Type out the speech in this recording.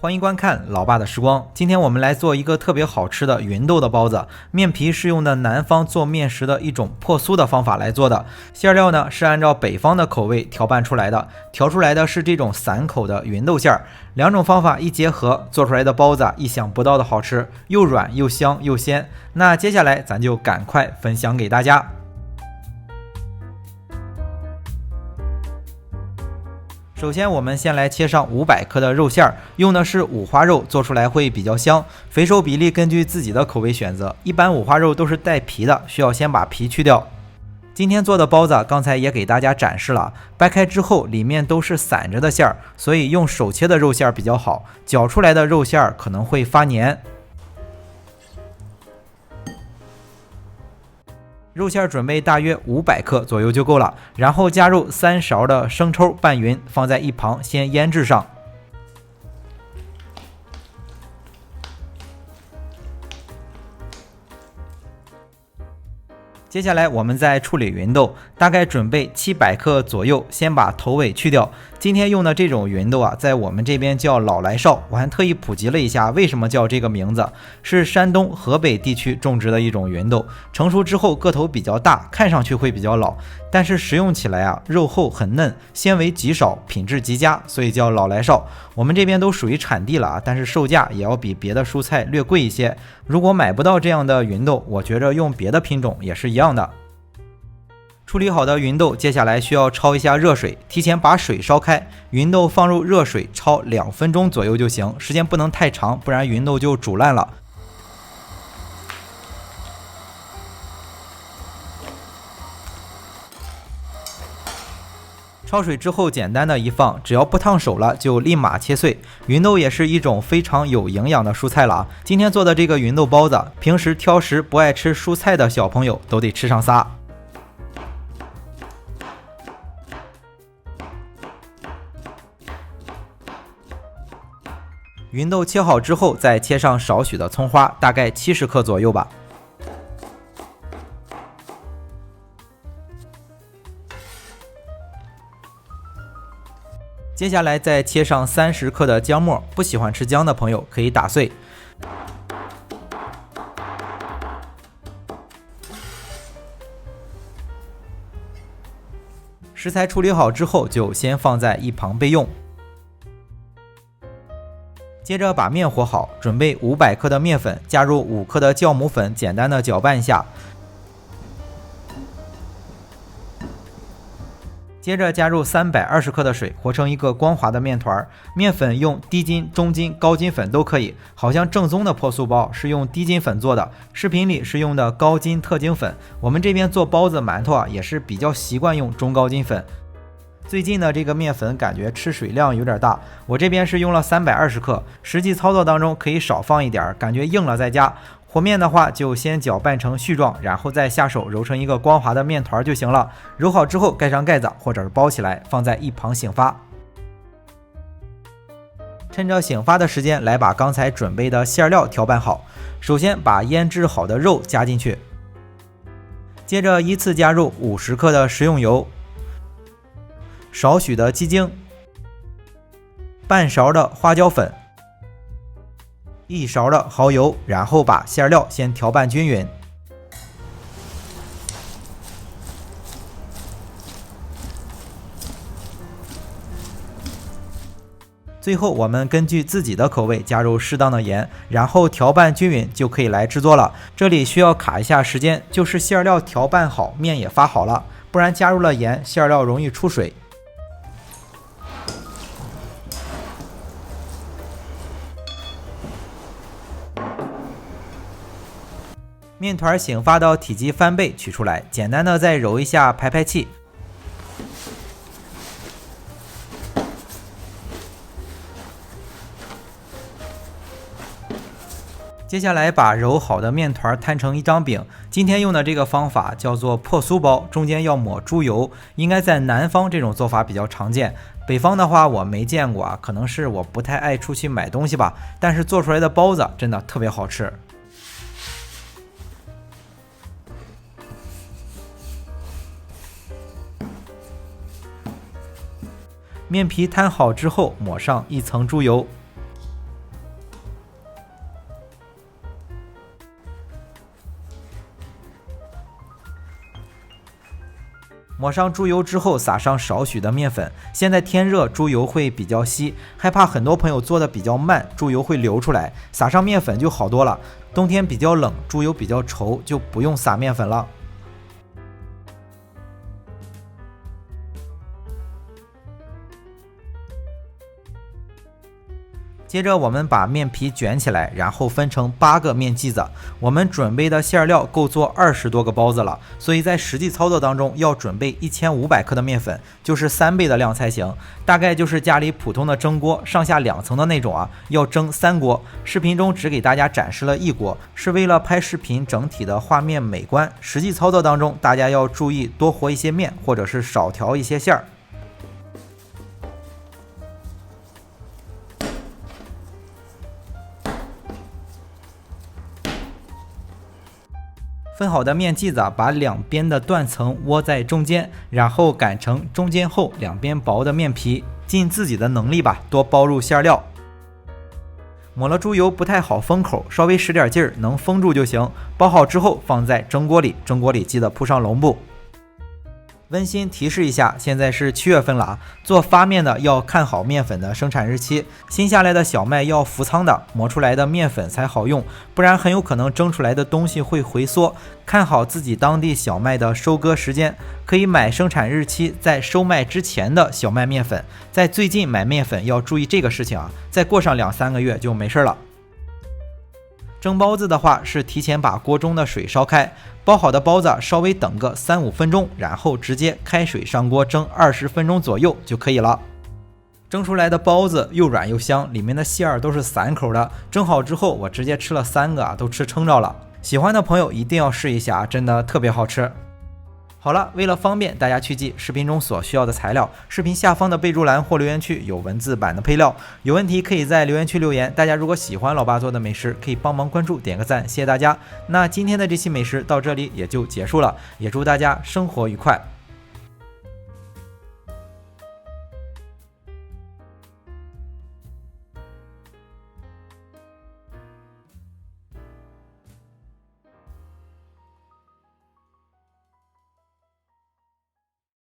欢迎观看老爸的时光。今天我们来做一个特别好吃的芸豆的包子，面皮是用的南方做面食的一种破酥的方法来做的，馅料呢是按照北方的口味调拌出来的，调出来的是这种散口的芸豆馅儿。两种方法一结合，做出来的包子意想不到的好吃，又软又香又鲜。那接下来咱就赶快分享给大家。首先我们先来切上500克的肉馅儿，用的是五花肉，做出来会比较香。肥瘦比例根据自己的口味选择，一般五花肉都是带皮的，需要先把皮去掉。今天做的包子刚才也给大家展示了，掰开之后里面都是散着的馅儿，所以用手切的肉馅儿比较好，搅出来的肉馅儿可能会发黏。肉馅准备大约500克左右就够了，然后加入3勺的生抽拌匀，放在一旁先腌制上。接下来我们再处理芸豆，大概准备700克左右，先把头尾去掉。今天用的这种芸豆在我们这边叫老来少，我还特意普及了一下为什么叫这个名字，是山东、河北地区种植的一种芸豆，成熟之后个头比较大，看上去会比较老，但是食用起来肉厚很嫩，纤维极少，品质极佳，所以叫老来少。我们这边都属于产地了，但是售价也要比别的蔬菜略贵一些。如果买不到这样的芸豆，我觉着用别的品种也是一样的。处理好的芸豆，接下来需要焯一下热水，提前把水烧开，芸豆放入热水焯2分钟左右就行，时间不能太长，不然芸豆就煮烂了。焯水之后简单的一放，只要不烫手了就立马切碎。芸豆也是一种非常有营养的蔬菜了，今天做的这个芸豆包子，平时挑食不爱吃蔬菜的小朋友都得吃上仨。芸豆切好之后，再切上少许的葱花，大概70克左右吧。接下来再切上30克的姜末，不喜欢吃姜的朋友可以打碎。食材处理好之后，就先放在一旁备用。接着把面和好，准备500克的面粉，加入5克的酵母粉，简单的搅拌一下。接着加入320克的水，和成一个光滑的面团。面粉用低筋、中筋、高筋粉都可以，好像正宗的破酥包是用低筋粉做的，视频里是用的高筋特精粉。我们这边做包子、馒头也是比较习惯用中高筋粉。最近的这个面粉感觉吃水量有点大，我这边是用了320克，实际操作当中可以少放一点，感觉硬了再加。和面的话就先搅拌成絮状，然后再下手揉成一个光滑的面团就行了。揉好之后盖上盖子，或者是包起来放在一旁醒发。趁着醒发的时间来把刚才准备的馅料调拌好。首先把腌制好的肉加进去，接着依次加入50克的食用油，少许的鸡精，半勺的花椒粉，1勺的蚝油，然后把馅料先调拌均匀。最后我们根据自己的口味加入适当的盐，然后调拌均匀就可以来制作了。这里需要卡一下时间，就是馅料调拌好，面也发好了，不然加入了盐，馅料容易出水。面团醒发到体积翻倍取出来，简单的再揉一下排排气。接下来把揉好的面团摊成一张饼，今天用的这个方法叫做破酥包，中间要抹猪油，应该在南方这种做法比较常见，北方的话我没见过可能是我不太爱出去买东西吧，但是做出来的包子真的特别好吃。面皮摊好之后，抹上一层猪油，抹上猪油之后，撒上少许的面粉。现在天热，猪油会比较稀，害怕很多朋友做的比较慢，猪油会流出来，撒上面粉就好多了。冬天比较冷，猪油比较稠，就不用撒面粉了。接着我们把面皮卷起来，然后分成8个面剂子。我们准备的馅料够做20多个包子了，所以在实际操作当中要准备1500克的面粉，就是3倍的量才行。大概就是家里普通的蒸锅上下2层的那种啊，要蒸3锅。视频中只给大家展示了1锅，是为了拍视频整体的画面美观。实际操作当中，大家要注意多和一些面，或者是少调一些馅儿。分好的面剂子把两边的断层窝在中间，然后擀成中间厚两边薄的面皮，尽自己的能力吧，多包入馅料。抹了猪油不太好封口，稍微使点劲儿，能封住就行。包好之后放在蒸锅里，蒸锅里记得铺上笼布。温馨提示一下，现在是7月份了啊，做发面的要看好面粉的生产日期，新下来的小麦要浮仓的，磨出来的面粉才好用，不然很有可能蒸出来的东西会回缩。看好自己当地小麦的收割时间，可以买生产日期在收麦之前的小麦面粉，在最近买面粉要注意这个事情啊，再过上2-3个月就没事了。蒸包子的话是提前把锅中的水烧开，包好的包子稍微等个3-5分钟，然后直接开水上锅蒸20分钟左右就可以了。蒸出来的包子又软又香，里面的馅儿都是散口的。蒸好之后我直接吃了3个啊，都吃撑着了。喜欢的朋友一定要试一下，真的特别好吃。好了，为了方便大家去记视频中所需要的材料，视频下方的备注栏或留言区有文字版的配料，有问题可以在留言区留言。大家如果喜欢老爸做的美食，可以帮忙关注点个赞，谢谢大家。那今天的这期美食到这里也就结束了，也祝大家生活愉快。